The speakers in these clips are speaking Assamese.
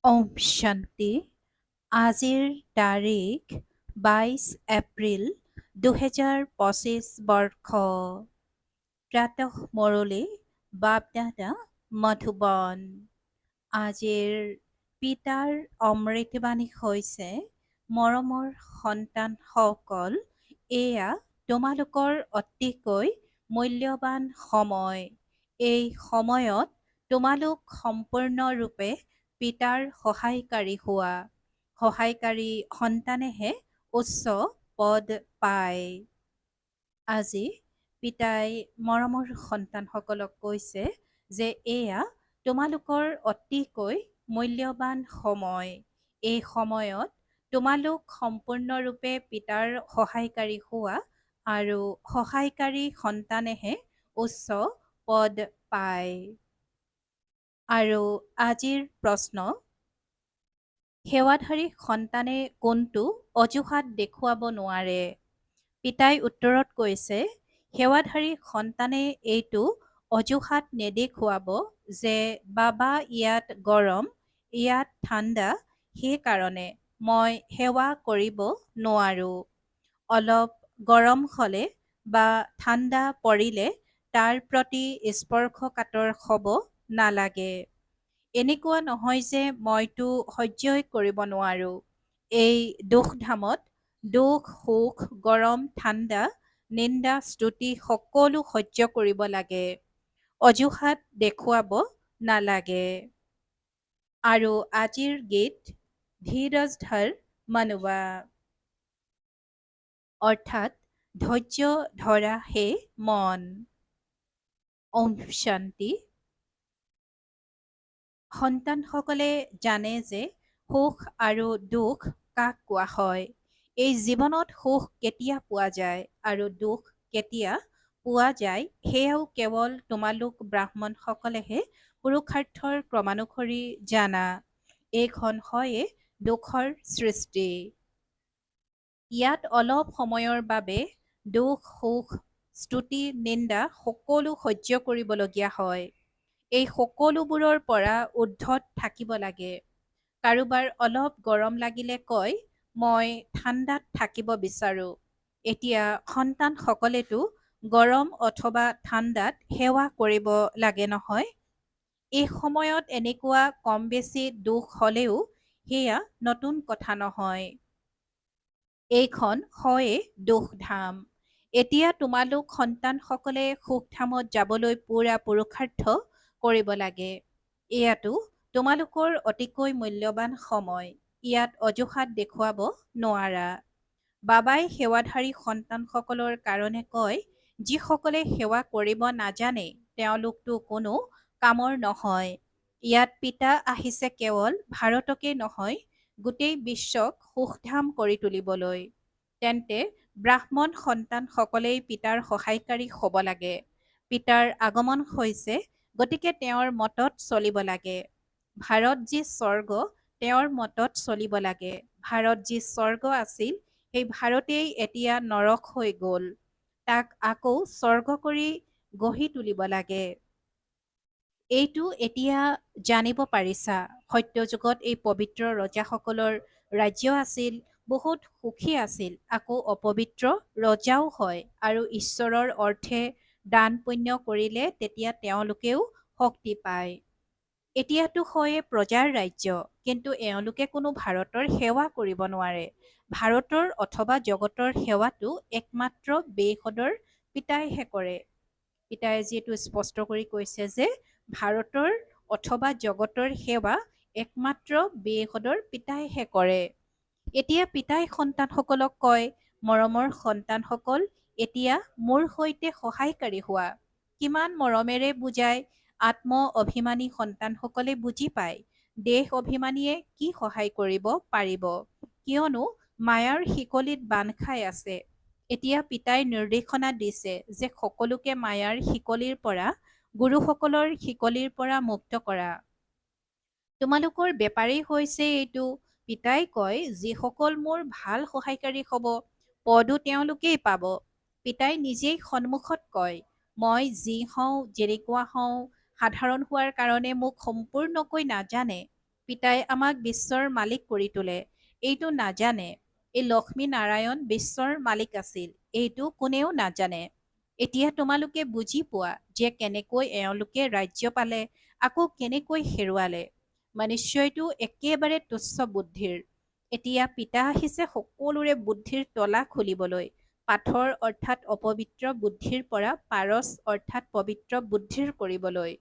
ওম শান্তি। আজিৰ তাৰিখ 22 এপ্ৰিল 2025 বৰ্ষ। প্ৰাতঃ মুৰলী বাপদাদা মধুবন। আজিৰ পিতাৰ অমৃতবাণী হৈছে, মৰমৰ সন্তানসকল, এয়া তোমালোকৰ অতিকৈ মূল্যৱান সময়। এই সময়ত তোমালোক সম্পূৰ্ণৰূপে পিতাৰ সহায়কাৰী হোৱা। সহায়কাৰী সন্তানেহে উচ্চ পদ পায়। আজি পিতাই মৰমৰ সন্তানসকলক কৈছে যে এয়া তোমালোকৰ অতিকৈ মূল্যৱান সময়। এই সময়ত তোমালোক সম্পূৰ্ণৰূপে পিতাৰ সহায়কাৰী হোৱা আৰু সহায়কাৰী সন্তানেহে উচ্চ পদ পায়। আৰু আজিৰ প্ৰশ্ন, সেৱাধাৰী সন্তানে কোনটো অজুহাত দেখুৱাব নোৱাৰে? পিতাই উত্তৰত কৈছে, সেৱাধাৰী সন্তানে এইটো অজুহাত নেদেখুৱাব যে বাবা ইয়াত গৰম, ইয়াত ঠাণ্ডা, সেইকাৰণে মই সেৱা কৰিব নোৱাৰো। অলপ গৰম হ'লে বা ঠাণ্ডা পৰিলে তাৰ প্ৰতি স্পৰ্শকাতৰ হ'ব নালাগে। এনেকুৱা নহয় যে মইতো সহ্যই কৰিব নোৱাৰো। এই দুখধামত দুখ, সুখ, গৰম, ঠাণ্ডা, নিন্দা, স্তুতি সকলো সহ্য কৰিব লাগে। অজুহাত দেখুৱাব নালাগে। আৰু আজিৰ গীত ধীৰজ ধৰ মনুৱা, অৰ্থাৎ ধৈৰ্য ধৰা হে মন। ওম শান্তি। সন্তানসকলে জানে যে সুখ আৰু দুখ কাক কোৱা হয়। এই জীৱনত সুখ কেতিয়া পোৱা যায় আৰু দুখ কেতিয়া পোৱা যায় সেয়াও কেৱল তোমালোক ব্ৰাহ্মণসকলেহে পুৰুষাৰ্থৰ ক্ৰমানুসৰি জানা। এইখন হয়ে দুখৰ সৃষ্টি। ইয়াত অলপ সময়ৰ বাবে দুখ, সুখ, স্তুতি, নিন্দা সকলো সহ্য কৰিবলগীয়া হয়। এই সকলোবোৰৰ পৰা ঊৰ্ধ্বত থাকিব লাগে। কাৰোবাৰ অলপ গৰম লাগিলে কয়, মই ঠাণ্ডাত থাকিব বিচাৰো। এতিয়া সন্তানসকলেতো গৰম অথবা ঠাণ্ডাত সেৱা কৰিব লাগে নহয়। এই সময়ত এনেকুৱা কম বেছি দুখ হ'লেও সেয়া নতুন কথা নহয়। এইখন হয়ে দুখধাম। এতিয়া তোমালোক সন্তানসকলে সুখধামত যাবলৈ পুৰা পুৰুষাৰ্থ কৰিব লাগে। এয়াতো তোমালোকৰ অতিকৈ মূল্যৱান সময়। ইয়াত অজুহাত দেখুৱাব নোৱাৰা। বাবাই সেৱাধাৰী সন্তানসকলৰ কাৰণে কয়, যিসকলে সেৱা কৰিব নাজানে তেওঁলোকতো কোনো কামৰ নহয়। ইয়াত পিতা আহিছে কেৱল ভাৰতকে নহয়, গোটেই বিশ্বক সুখধাম কৰি তুলিবলৈ। তেন্তে ব্ৰাহ্মণ সন্তানসকলেই পিতাৰ সহায়কাৰী হ'ব লাগে। পিতাৰ আগমন হৈছে, গতিকে তেওঁৰ মতত চলিব লাগে। ভাৰত যি স্বৰ্গ তেওঁৰ মতত চলিব লাগে। ভাৰত যি স্বৰ্গ আছিল সেই ভাৰতেই এতিয়া নৰক হৈ গ'ল। তাক আকৌ স্বৰ্গ কৰি গঢ়ি তুলিব লাগে। এইটো এতিয়া জানিব পাৰিছা। সত্যযুগত এই পবিত্ৰ ৰজাসকলৰ ৰাজ্য আছিল, বহুত সুখী আছিল, আকৌ অপবিত্ৰ ৰজাও হয় আৰু ঈশ্বৰৰ অৰ্থে দান পুণ্য কৰিলে তেতিয়া তেওঁলোকেও শক্তি পায়। এতিয়াতো হয়ে প্ৰজাৰ ৰাজ্য, কিন্তু এওঁলোকে কোনো ভাৰতৰ সেৱা কৰিব নোৱাৰে। ভাৰতৰ অথবা জগতৰ সেৱাটো একমাত্ৰ বেশদৰ পিতাইহে কৰে। পিতাই যিহেতু স্পষ্ট কৰি কৈছে যে ভাৰতৰ অথবা জগতৰ সেৱা একমাত্ৰ বেশদৰ পিতাইহে কৰে। এতিয়া পিতাই সন্তানসকলক কয়, মৰমৰ সন্তানসকল, এতিয়া মোৰ সৈতে সহায়কাৰী হোৱা। কিমান মৰমেৰে বুজায়। আত্ম অভিমানী সন্তানসকলে বুজি পায়, দেহ অভিমানীয়ে কি সহায় কৰিব পাৰিব, কিয়নো মায়াৰ শিকলিত বান্ধ খাই আছে। এতিয়া পিতাই নিৰ্দেশনা দিছে যে সকলোকে মায়াৰ শিকলিৰ পৰা, গুৰুসকলৰ শিকলিৰ পৰা মুক্ত কৰা। তোমালোকৰ বেপাৰেই হৈছে এইটো। পিতাই কয়, যিসকল মোৰ ভাল সহায়কাৰী হ'ব, পদো তেওঁলোকেই পাব। পিতাই নিজেই সন্মুখত কয়, মই যি হওঁ, যেনেকুৱা হওঁ, সাধাৰণ হোৱাৰ কাৰণে মোক সম্পূৰ্ণকৈ নাজানে। পিতাই আমাক বিশ্বৰ মালিক কৰি তোলে, এইটো নাজানে। এই লক্ষ্মী নাৰায়ণ বিশ্বৰ মালিক আছিল, এইটো কোনেও নাজানে। এতিয়া তোমালোকে বুজি পোৱা যে কেনেকৈ এওঁলোকে ৰাজ্য পালে, আকৌ কেনেকৈ হেৰুৱালে। মনুষ্যইটো একেবাৰে তুচ্ছ বুদ্ধিৰ। এতিয়া পিতা আহিছে সকলোৰে বুদ্ধিৰ তলা খুলিবলৈ, পাথৰ অৰ্থাৎ অপবিত্ৰ বুদ্ধিৰ পৰা পাৰস অৰ্থাৎ পবিত্ৰ বুদ্ধিৰ কৰিবলৈ।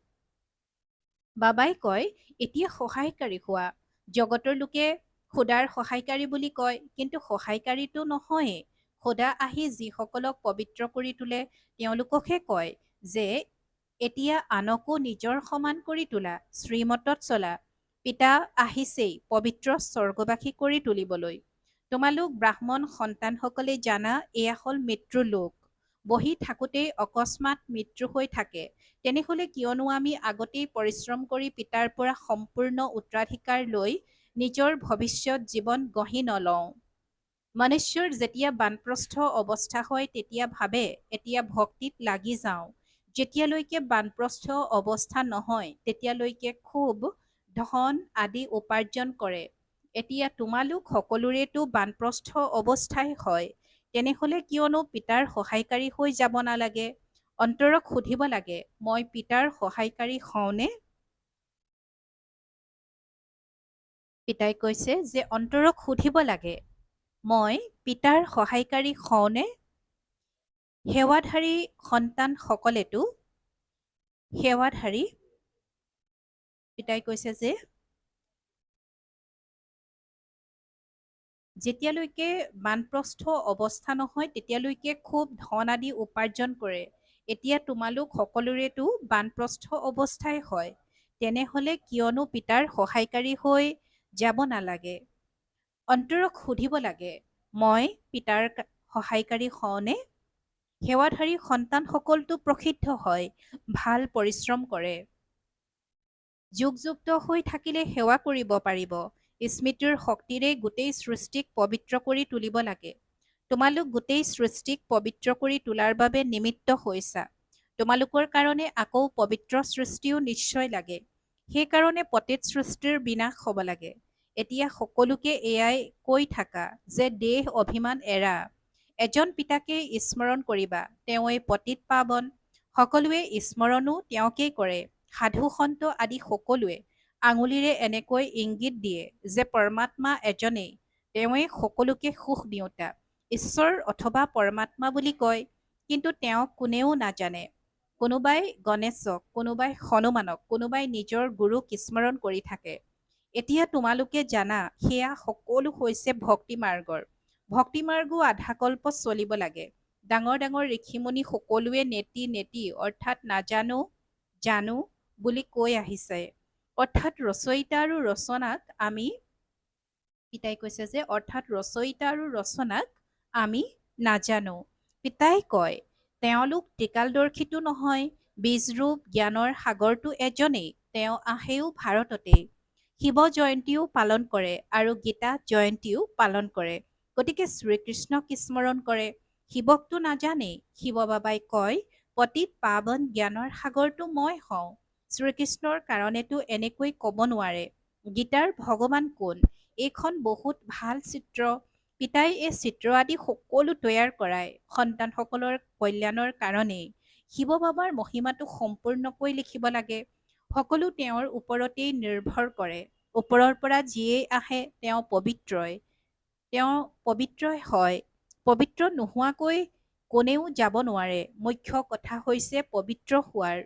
বাবাই কয়, এতিয়া সহায়কাৰী হোৱা। জগতৰ লোকে খোদাৰ সহায়কাৰী বুলি কয়, কিন্তু সহায়কাৰীটো নহয়েই। খোদা আহি যিসকলক পবিত্ৰ কৰি তোলে তেওঁলোককহে কয় যে এতিয়া আনকো নিজৰ সমান কৰি তোলা, শ্ৰীমতত চলা। পিতা আহিছেই পবিত্ৰ স্বৰ্গবাসী কৰি তুলিবলৈ। তোমালোক ব্ৰাহ্মণ সন্তানসকলে জানা এয়া হ'ল মৃত্যুৰ লোক। বহি থাকোঁতেই অকস্মাৎ মৃত্যু হৈ থাকে। তেনেহলে কিয়নো আমি আগতেই পৰিশ্ৰম কৰি পিতাৰ পৰা সম্পূৰ্ণ উত্তৰাধিকাৰ লৈ নিজৰ ভৱিষ্যত জীৱন গঢ়ি নলওঁ। মনুষ্যৰ যেতিয়া বানপ্ৰস্থ অৱস্থা হয় তেতিয়া ভাবে এতিয়া ভক্তিত লাগি যাওঁ। যেতিয়ালৈকে বানপ্ৰস্থ অৱস্থা নহয় তেতিয়ালৈকে খুব ধন আদি উপাৰ্জন কৰে। এতিয়া তোমালোক সকলোৰেতো বানপ্ৰস্থ অৱস্থাই হয়। তেনেহলে কিয়নো পিতাৰ সহায়কাৰী হৈ যাব নালাগে? অন্তৰক সুধিব লাগে, মই পিতাৰ সহায়কাৰী হওঁনে? পিতাই কৈছে যে অন্তৰক সুধিব লাগে, মই পিতাৰ সহায়কাৰী হওঁনে? সেৱাধাৰী সন্তানসকলেতো সেৱাধাৰী। পিতাই কৈছে যে যেতিয়ালৈকে বানপ্ৰস্থ অৱস্থা নহয় তেতিয়ালৈকে খুব ধন আদি উপাৰ্জন কৰে। এতিয়া তোমালোক সকলোৰেতো বানপ্ৰস্থ অৱস্থাই হয়। তেনেহলে কিয়নো পিতাৰ সহায়কাৰী হৈ যাব নালাগে? অন্তৰক সুধিব লাগে, মই পিতাৰ সহায়কাৰী হওঁনে? সেৱাধাৰী সন্তানসকলটো প্ৰসিদ্ধ হয়, ভাল পৰিশ্ৰম কৰে। যুগযুক্ত হৈ থাকিলে সেৱা কৰিব পাৰিব। স্মৃতিৰ শক্তিৰে গোটেই সৃষ্টিক পবিত্ৰ কৰি তুলিব লাগে। তোমালোক গোটেই সৃষ্টিক পবিত্ৰ কৰি তোলাৰ বাবে নিমিত্ত হৈছা। তোমালোকৰ কাৰণে আকৌ পবিত্ৰ সৃষ্টিও নিশ্চয় লাগে। সেইকাৰণে পতিত সৃষ্টিৰ বিনাশ হ'ব লাগে। এতিয়া সকলোকে এয়াই কৈ থাকা যে দেহ অভিমান এৰা। এজন পিতাকে স্মৰণ কৰিবা, তেওঁৱেই পতিত পাৱন। সকলোৱে স্মৰণো তেওঁকেই কৰে। সাধু সন্ত আদি সকলোৱে আঙুলিৰে এনেকৈ ইংগিত দিয়ে যে পৰমাত্মা এজনেই, তেওঁৱেই সকলোকে সুখ দিওঁতা। ঈশ্বৰ অথবা পৰমাত্মা বুলি কয়, কিন্তু তেওঁক কোনেও নাজানে। কোনোবাই গণেশক, কোনোবাই হনুমানক, কোনোবাই নিজৰ গুৰুক স্মৰণ কৰি থাকে। এতিয়া তোমালোকে জানা সেয়া সকলো হৈছে ভক্তি মাৰ্গৰ। ভক্তি মাৰ্গো আধাকল্প চলিব লাগে। ডাঙৰ ডাঙৰ ঋষিমুনি সকলোৱে নেতি নেতি অৰ্থাৎ নাজানো জানো বুলি কৈ আহিছে। অৰ্থাৎ ৰচয়িতা আৰু ৰচনাক আমি পিতাই কৈছে যে অৰ্থাৎ ৰচয়িতা আৰু ৰচনাক আমি নাজানো। পিতাই কয়, তেওঁলোক ত্ৰিকালদৰ্শীতো নহয়, বীজৰূপ জ্ঞানৰ সাগৰটো এজনেই, তেওঁ আহেও ভাৰততেই। শিৱ জয়ন্তীও পালন কৰে আৰু গীতা জয়ন্তীও পালন কৰে। গতিকে শ্ৰীকৃষ্ণক স্মৰণ কৰে। শিৱকতো নাজানেই। শিৱ বাবাই কয়, পতিত পাৱন জ্ঞানৰ সাগৰটো মই হওঁ। শ্ৰীকৃষ্ণৰ কাৰণেতো এনেকৈ ক'ব নোৱাৰে। গীতাৰ ভগৱান কোন? এইখন বহুত ভাল চিত্ৰ। পিতাই এই চিত্ৰ আদি সকলো তৈয়াৰ কৰাই সন্তানসকলৰ কল্যাণৰ কাৰণেই। শিৱ বাবাৰ মহিমাটো সম্পূৰ্ণকৈ লিখিব লাগে। সকলো তেওঁৰ ওপৰতেই নিৰ্ভৰ কৰে। ওপৰৰ পৰা যিয়েই আহে তেওঁ পবিত্ৰই। তেওঁ পবিত্ৰই হয়। পবিত্ৰ নোহোৱাকৈ কোনেও যাব নোৱাৰে। মুখ্য কথা হৈছে পবিত্ৰ হোৱাৰ।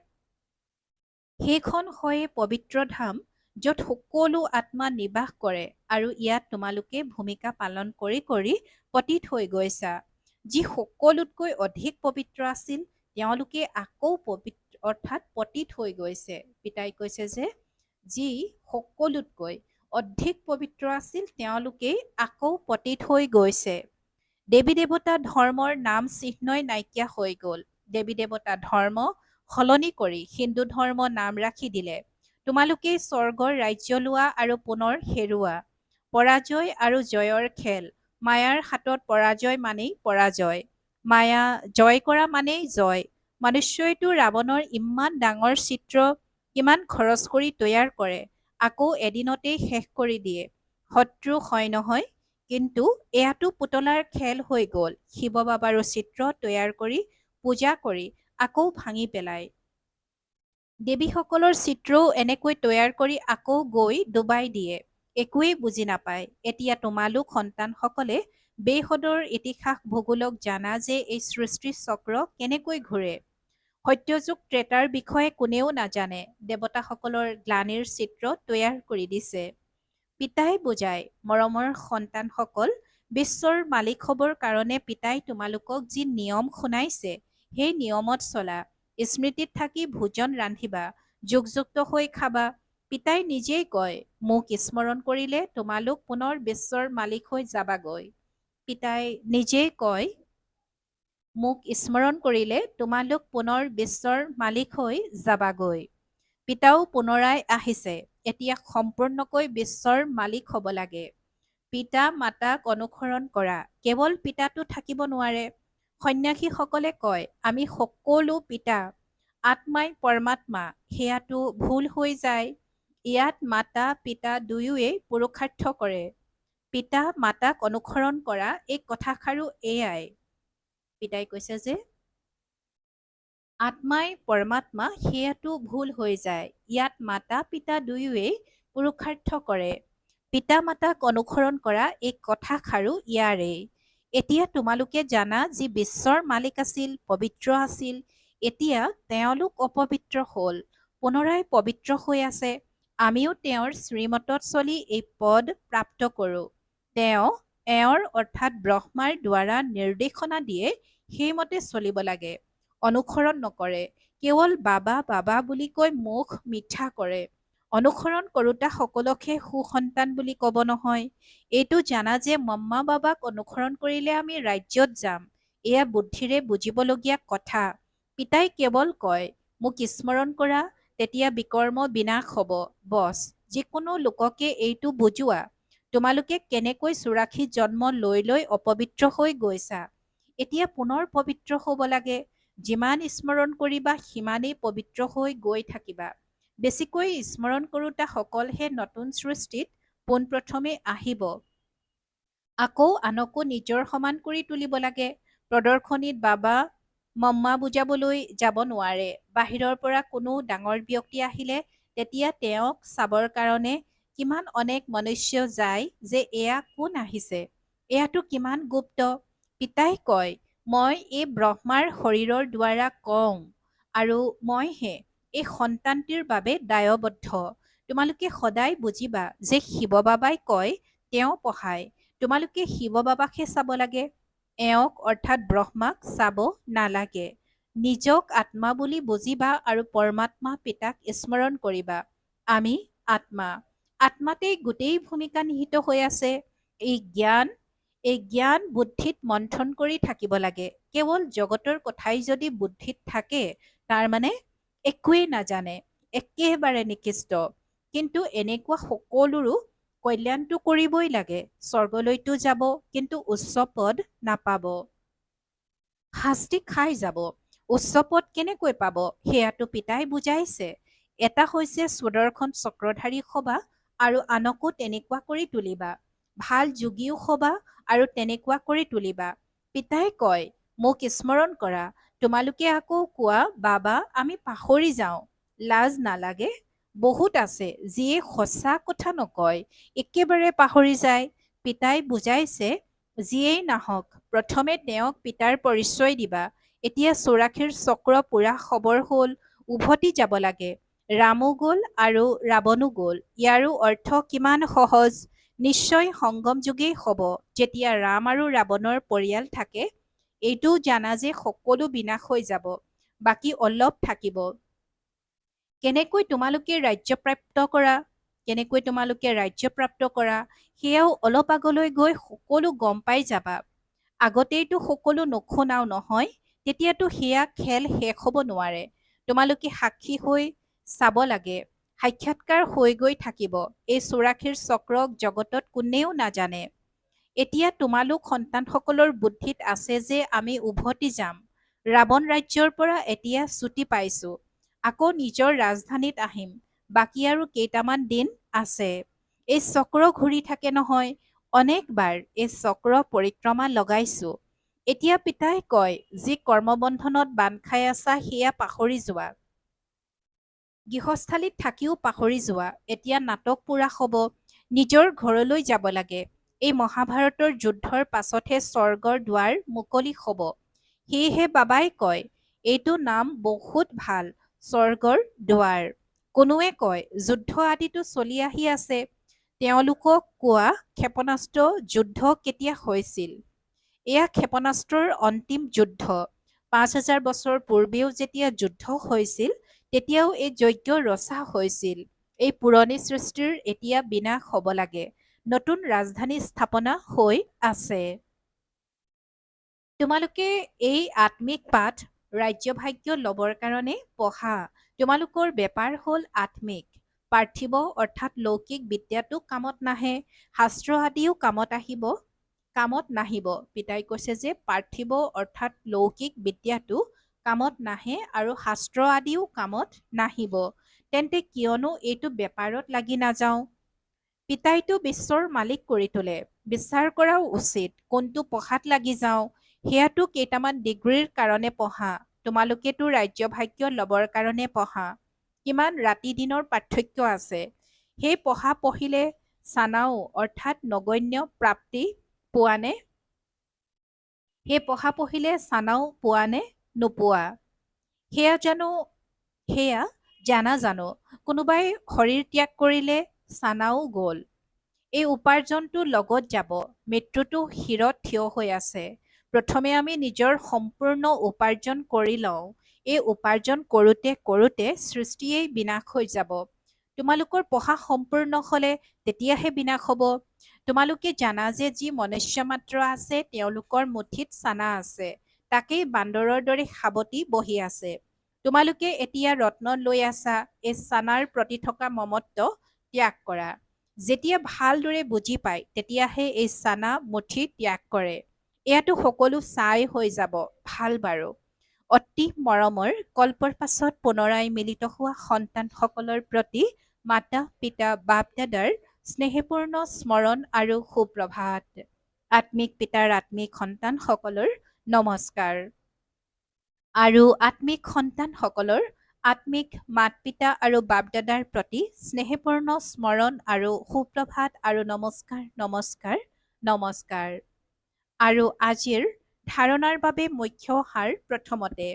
সেইখন হয়ে পবিত্ৰ ধাম, য'ত সকলো আত্মা নিবাস কৰে আৰু ইয়াত তোমালোকে ভূমিকা পালন কৰি কৰি পতিত হৈ গৈছা। যি সকলোতকৈ অধিক পবিত্ৰ আছিল তেওঁলোকে আকৌ পবিত্ৰ অৰ্থাৎ পতিত হৈ গৈছে। পিতাই কৈছে যে যি সকলোতকৈ অধিক পবিত্ৰ আছিল তেওঁলোকেই আকৌ পতিত হৈ গৈছে। দেৱী দেৱতা ধৰ্মৰ নাম চিহ্নই নাইকিয়া হৈ গ'ল। দেৱী দেৱতা ধৰ্ম সলনি কৰি হিন্দু ধৰ্ম নাম ৰাখি দিলে। তোমালোকেই স্বৰ্গৰ ৰাজ্য লোৱা আৰু পুনৰ হেৰুওৱা। পৰাজয় আৰু জয়ৰ খেল। মায়াৰ হাতত পৰাজয় মানেই পৰাজয়। মায়া জয় কৰা মানেই জয়। মনুষ্যইতো ৰাৱণৰ ইমান ডাঙৰ চিত্ৰ কিমান খৰচ কৰি তৈয়াৰ কৰে আকৌ এদিনতেই শেষ কৰি দিয়ে। শত্ৰু হয় নহয়, কিন্তু এয়াতো পুতলাৰ খেল হৈ গ'ল। শিৱ বাবাৰো চিত্ৰ তৈয়াৰ কৰি পূজা কৰি আকৌ ভাঙি পেলায়। দেৱীসকলৰ চিত্ৰও এনেকৈ তৈয়াৰ কৰি আকৌ গৈ ডুবাই দিয়ে। একোৱেই বুজি নাপায়। এতিয়া তোমালোক সন্তানসকলে বেহদৰ ইতিহাস ভূগোলক জানা যে এই সৃষ্টি চক্ৰ কেনেকৈ ঘূৰে। সত্যযুগ ত্ৰেতাৰ বিষয়ে কোনেও নাজানে। দেৱতাসকলৰ গ্লানিৰ চিত্ৰ তৈয়াৰ কৰি দিছে। পিতাই বুজায়, মৰমৰ সন্তানসকল, বিশ্বৰ মালিক হ'বৰ কাৰণে পিতাই তোমালোকক যি নিয়ম শুনাইছে, সেই নিয়মত চলা। স্মৃতিত থাকি ভোজন ৰান্ধিবা, যুগযুক্ত হৈ খাবা। পিতাই নিজেই কয়, মোক স্মৰণ কৰিলে তোমালোক পুনৰ বিশ্বৰ মালিক হৈ যাবাগৈ। পিতাই নিজেই কয়, মোক স্মৰণ কৰিলে তোমালোক পুনৰ বিশ্বৰ মালিক হৈ যাবাগৈ। পিতাও পুনৰাই আহিছে, এতিয়া সম্পূৰ্ণকৈ বিশ্বৰ মালিক হ'ব লাগে। পিতা মাতাক অনুসৰণ কৰা। কেৱল পিতাটো থাকিব নোৱাৰে। সন্ন্যাসীসকলে কয়, আমি সকলো পিতা, আত্মাই পৰমাত্মা, সেয়াটো ভুল হৈ যায়। ইয়াত মাতা পিতা দুয়োৱে পুৰুষাৰ্থ কৰে। পিতা মাতাক অনুসৰণ কৰা, এই কথাষাৰো এয়াই। পিতাই কৈছে যে আত্মাই পৰমাত্মা, সেয়াটো ভুল হৈ যায়। ইয়াত মাতা পিতা দুয়োৱে পুৰুষাৰ্থ কৰে। পিতা মাতাক অনুসৰণ কৰা, এই কথাষাৰো ইয়াৰেই। এতিয়া তোমালোকে জানা যি বিশ্বৰ মালিক আছিল, পবিত্ৰ আছিল, এতিয়া তেওঁলোক অপবিত্ৰ হ'ল, পুনৰাই পবিত্ৰ হৈ আছে। আমিও তেওঁৰ শ্ৰীমতত চলি এই পদ প্ৰাপ্ত কৰোঁ। তেওঁ এওঁৰ অৰ্থাৎ ব্ৰহ্মাৰ দ্বাৰা নিৰ্দেশনা দিয়ে, সেইমতে চলিব লাগে। অনুসৰণ নকৰে, কেৱল বাবা বাবা বুলি কৈ মুখ মিঠা কৰে। অনুসৰণ কৰোঁতা সকলকহে সুসন্তান বুলি ক'ব নহয়। এইটো জানা যে মম্মা বাবাক অনুসৰণ কৰিলে আমি ৰাজ্যত যাম। এয়া বুদ্ধিৰে বুজিবলগীয়া কথা। পিতাই কেৱল কয়, মোক স্মৰণ কৰা, তেতিয়া বিকৰ্ম বিনাশ হ'ব। বছ, যিকোনো লোককে এইটো বুজোৱা, তোমালোকে কেনেকৈ ৮৪ জন্ম লৈ লৈ অপবিত্ৰ হৈ গৈছা। এতিয়া পুনৰ পবিত্ৰ হ'ব লাগে। যিমান স্মৰণ কৰিবা সিমানেই পবিত্ৰ হৈ গৈ থাকিবা। বেছিকৈ স্মৰণ কৰোঁতা সকলহে নতুন সৃষ্টিত পোনপ্ৰথমে আহিব। আকৌ আনকো নিজৰ সমান কৰি তুলিব লাগে। প্ৰদৰ্শনীত বাবা মম্মা বুজাবলৈ যাব নোৱাৰে। বাহিৰৰ পৰা কোনো ডাঙৰ ব্যক্তি আহিলে তেতিয়া তেওঁক চাবৰ কাৰণে কিমান অনেক মনুষ্য যায় যে এয়া কোন আহিছে, এয়াতো কিমান গুপ্ত। পিতাই কয়, মই এই ব্ৰহ্মাৰ শৰীৰৰ দ্বাৰা কওঁ, আৰু মইহে এই সন্তানটিৰ বাবে দায়বদ্ধ। তোমালোকে সদায় বুজিবা যে শিৱ বাবাই কয়, তেওঁ পঢ়ায়। তোমালোকে শিৱ বাবাকহে চাব লাগে, এওঁক অৰ্থাৎ ব্ৰহ্মাক চাব নালাগে। নিজক আত্মা বুলি বুজিবা আৰু পৰমাত্মা পিতাক স্মৰণ কৰিবা। আমি আত্মা। আত্মাতেই গোটেই ভূমিকা নিহিত হৈ আছে। এই জ্ঞান বুদ্ধিত মন্থন কৰি থাকিব লাগে। কেৱল জগতৰ কথাই যদি বুদ্ধিত থাকে, তাৰমানে একোৱেই নাজানে, একেবাৰে নিকৃষ্ট। কিন্তু এনেকুৱা সকলোৰো কল্যাণটো কৰিবই লাগে। স্বৰ্গলৈতো যাব, কিন্তু উচ্চ পদ নাপাব। শাস্তি খাই যাব। উচ্চ পদ কেনেকৈ পাব, সেয়াতো পিতাই বুজাইছে। এটা হৈছে সুদৰ্শন চক্ৰধাৰী হবা আৰু আনকো তেনেকুৱা কৰি তুলিবা। ভাল যোগীও হবা আৰু তেনেকুৱা কৰি তুলিবা। পিতাই কয়, মোক স্মৰণ কৰা। তোমালোকে আকৌ কোৱা, বাবা আমি পাহৰি যাওঁ। লাজ নালাগে? বহুত আছে যিয়ে সঁচা কথা নকয়, একেবাৰে পাহৰি যায়। পিতাই বুজাইছে, যিয়েই নাহক, প্ৰথমে তেওঁক পিতাৰ পৰিচয় দিবা। এতিয়া ৮৪ চক্ৰ পুৰা খবৰ হ'ল, উভতি যাব লাগে। ৰামো গ'ল আৰু ৰাৱণো গ'ল। ইয়াৰো অৰ্থ কিমান সহজ। নিশ্চয় সংগম যুগেই হ'ব, যেতিয়া ৰাম আৰু ৰাৱণৰ পৰিয়াল থাকে। এইটোও জানা যে সকলো বিনাশ হৈ যাব, বাকী অলপ থাকিব। কেনেকৈ তোমালোকে ৰাজ্যপ্ৰাপ্ত কৰা, সেয়াও অলপ আগলৈ গৈ সকলো গম পাই যাবা। আগতেইতো সকলো নুশুনাও নহয়, তেতিয়াতো সেয়া খেল শেষ হ'ব নোৱাৰে। তোমালোকে সাক্ষী হৈ চাব লাগে। সাক্ষাৎকাৰ হৈ গৈ থাকিব। এই ৮৪ চক্ৰক জগতত কোনেও নাজানে। এতিয়া তোমালোক সন্তানসকলৰ বুদ্ধিত আছে যে আমি উভতি যাম। ৰাৱণ ৰাজ্যৰ পৰা এতিয়া ছুটি পাইছো। আকৌ নিজৰ ৰাজধানীত আহিম। বাকী আৰু কেইটামান দিন আছে। এই চক্ৰ ঘূৰি থাকে নহয়, অনেকবাৰ এই চক্ৰ পৰিক্ৰমা লগাইছো। এতিয়া পিতাই কয়, যি কৰ্মবন্ধনত বান্ধ খাই আছা সেয়া পাহৰি যোৱা। গৃহস্থালীত থাকিও পাহৰি যোৱা। এতিয়া নাটক পুৰা হ'ব, নিজৰ ঘৰলৈ যাব লাগে। এই মহাভাৰতৰ যুদ্ধৰ পাছতহে স্বৰ্গৰ দুৱাৰ মুকলি হ'ব। সেয়েহে বাবাই কয়, এইটো নাম বহুত ভাল, স্বৰ্গৰ দুৱাৰ। কোনোৱে কয়, যুদ্ধ আদিতো চলি আহি আছে। তেওঁলোকক কোৱা ক্ষেপণাস্ত্ৰ যুদ্ধ কেতিয়া হৈছিল? এয়া ক্ষেপণাস্ত্ৰৰ অন্তিম যুদ্ধ। ৫,০০০ বছৰ পূৰ্বেও যেতিয়া যুদ্ধ হৈছিল, তেতিয়াও এই যজ্ঞ ৰচা হৈছিল। এই পুৰণি সৃষ্টিৰ এতিয়া বিনাশ হ'ব লাগে। নতুন ৰাজধানী স্থাপনা হৈ আছে। তোমালোকে এই আত্মিক পাঠ ৰাজ্যভাগ্য ল'বৰ কাৰণে পঢ়া। তোমালোকৰ বেপাৰ হ'ল আত্মিক। পাৰ্থিৱ অৰ্থাৎ লৌকিক বিদ্যাটো কামত নাহে, শাস্ত্ৰ আদিও কামত নাহিব। পিতাই কৈছে যে পাৰ্থিৱ অৰ্থাৎ লৌকিক বিদ্যাটো কামত নাহে আৰু শাস্ত্ৰ আদিও কামত নাহিব। তেন্তে কিয়নো এইটো বেপাৰত লাগি নাযাওঁ? পিতাইটো বিশ্বৰ মালিক কৰি তোলে। বিচাৰ কৰাও উচিত, কোনটো পঢ়াত লাগি যাওঁ। সেয়াতো কেইটামান ডিগ্ৰীৰ কাৰণে পঢ়া। তোমালোকেতো ৰাজ্যভাগ্য ল'বৰ কাৰণে পঢ়া। কিমান ৰাতি দিনৰ পাৰ্থক্য আছে। সেই পঢ়া পঢ়িলে চানাও অৰ্থাৎ নগণ্য প্ৰাপ্তি পোৱানে? সেই পঢ়া পঢ়িলে চানাও পোৱানে নোপোৱা? সেয়া জানা জানো? কোনোবাই শৰীৰ ত্যাগ কৰিলে চানাও গ'ল। এই উপাৰ্জনটো লগত যাব। মৃত্যুটো শিৰত থিয় হৈ আছে। প্ৰথমে আমি নিজৰ সম্পূৰ্ণ উপাৰ্জন কৰি লওঁ। এই উপাৰ্জন কৰোঁতে কৰোঁতে সৃষ্টিয়েই বিনাশ হৈ যাব। তোমালোকৰ পঢ়া সম্পূৰ্ণ হ'লে তেতিয়াহে বিনাশ হ'ব। তোমালোকে জানা যে যি মনুষ্য মাত্ৰ আছে তেওঁলোকৰ মুঠিত চানা আছে। তাকেই বান্দৰৰ দৰে সাৱটি বহি আছে। তোমালোকে এতিয়া ৰত্ন লৈ আছা, এই চানাৰ প্ৰতি থকা মমত্ব ত্যাগ কৰা। যেতিয়া ভালদৰে বুজি পায় তেতিয়াহে এই চানা মুঠি ত্যাগ কৰে। এয়াতো সকলো ছাই হৈ যাব। ভাল বাৰু। অতি মৰমৰ কল্পৰ পাছত পুনৰাই মিলিত হোৱা সন্তানসকলৰ প্ৰতি মাতা পিতা বাপ দাদাৰ স্নেহপূৰ্ণ স্মৰণ আৰু সুপ্ৰভাত। আত্মিক পিতাৰ আত্মিক সন্তানসকলৰ নমস্কাৰ। আৰু আত্মিক সন্তানসকলৰ আত্মিক মাত পিতা আৰু বাপ দাদাৰ প্ৰতি স্নেহপূৰ্ণ স্মৰণ আৰু সুপ্ৰভাত আৰু নমস্কাৰ নমস্কাৰ নমস্কাৰ। আৰু আজিৰ ধাৰণাৰ বাবে মুখ্য সাৰ প্ৰথমতে,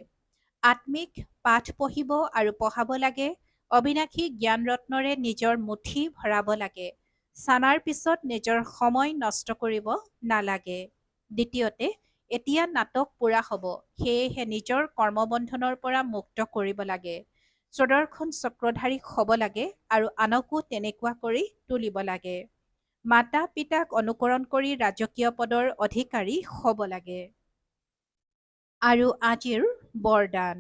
আত্মিক পাঠ পঢ়িব আৰু পঢ়াব লাগে। অবিনাশী জ্ঞান ৰত্নৰে নিজৰ মুঠি ভৰাব লাগে। চানাৰ পিছত নিজৰ সময় নষ্ট কৰিব নালাগে। দ্বিতীয়তে, এতিয়া নাটক পুৰা হ'ব, সেয়েহে নিজৰ কৰ্মবন্ধনৰ পৰা মুক্ত কৰিব লাগে। সুদৰ্শন চক্ৰধাৰী হ'ব লাগে আৰু আনকো তেনেকুৱা কৰি তুলিব লাগে। মাতা পিতাক অনুকৰণ কৰি ৰাজকীয় পদৰ অধিকাৰী হ'ব লাগে। আৰু আজিৰ বৰদান,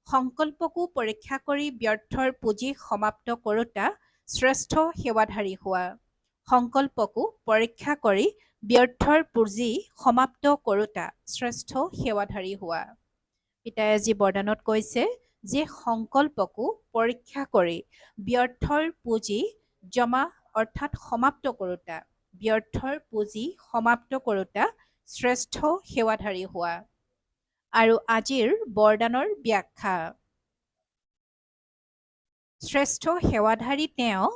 সংকল্পকো পৰীক্ষা কৰি ব্যৰ্থৰ পুঁজি সমাপ্ত কৰোঁতা শ্ৰেষ্ঠ সেৱাধাৰী হোৱা। সংকল্পকো পৰীক্ষা কৰি ব্যৰ্থৰ পুঁজি সমাপ্ত কৰোঁতা শ্ৰেষ্ঠ সেৱাধাৰী হোৱা। পিতাই আজি বৰদানত কৈছে যে সংকল্পকো পৰীক্ষা কৰি ব্যৰ্থৰ পুঁজি জমা অৰ্থাৎ সমাপ্ত কৰোঁতা, ব্যৰ্থৰ পুঁজি সমাপ্ত কৰোঁতা শ্ৰেষ্ঠ সেৱাধাৰী হোৱা। আৰু আজিৰ বৰদানৰ ব্যাখ্যা, শ্ৰেষ্ঠ সেৱাধাৰী তেওঁ,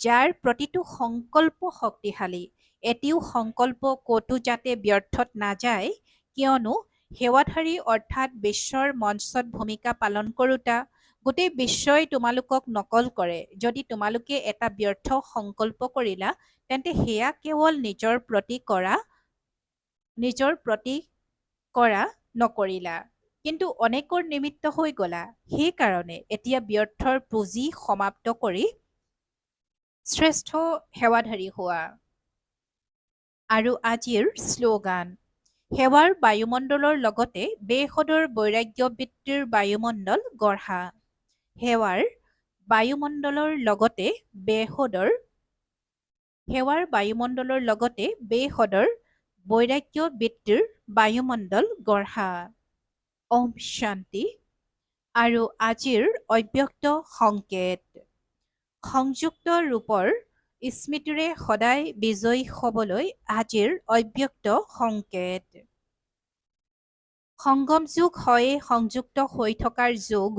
যাৰ প্ৰতিটো সংকল্প শক্তিশালী। এটিও সংকল্প ক'তো যাতে ব্যৰ্থত নাযায়, কিয়নো সেৱাধাৰী অৰ্থাৎ বিশ্বৰ মঞ্চত ভূমিকা পালন কৰোঁতা। গোটেই বিশ্বই তোমালোকক নকল কৰে। যদি তোমালোকে এটা ব্যৰ্থ সংকল্প কৰিলা, তেন্তে সেয়া কেৱল নিজৰ প্ৰতি কৰা নকৰিলা, কিন্তু অনেকৰ নিমিত্ত হৈ গলা। সেইকাৰণে এতিয়া ব্যৰ্থৰ পুঁজি সমাপ্ত কৰি শ্ৰেষ্ঠ সেৱাধাৰী হোৱা। আৰু আজিৰ শ্লোগান, সেৱাৰ বায়ুমণ্ডলৰ লগতে বেসদৰ বৈৰাগ্য বৃত্তিৰ বায়ুমণ্ডল গঢ়া। সেৱাৰ বায়ুমণ্ডলৰ লগতে বেসদৰ বৈৰাগ্য বৃত্তিৰ বায়ুমণ্ডল গঢ়া। ওম শান্তি। আৰু আজিৰ অব্যক্ত সংকেত, সংযুক্ত ৰূপৰ স্মৃতিৰে সদায় বিজয়ী হ'বলৈ আজিৰ অব্যক্ত সংকেত। সংগম যুগ হয় সংযুক্ত হৈ থকাৰ যুগ,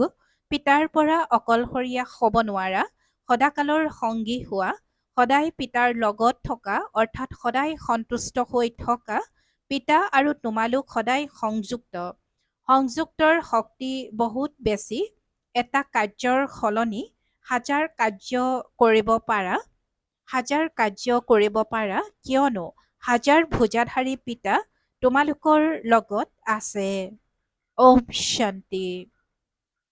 পিতাৰ পৰা অকলশৰীয়া হ'ব নোৱাৰা, সদাকালৰ সংগী হোৱা, সদায় পিতাৰ লগত থকা অৰ্থাৎ সদায় সন্তুষ্ট হৈ থকা, পিতা আৰু তোমালোক সদায় সংযুক্ত। সংযুক্তৰ শক্তি বহুত বেছি। এটা কাৰ্যৰ সলনি হাজাৰ কাৰ্য কৰিব পাৰা কিয়নো হাজাৰ ভুজাধাৰী পিতা তোমালোকৰ লগত আছে। ওম শান্তি।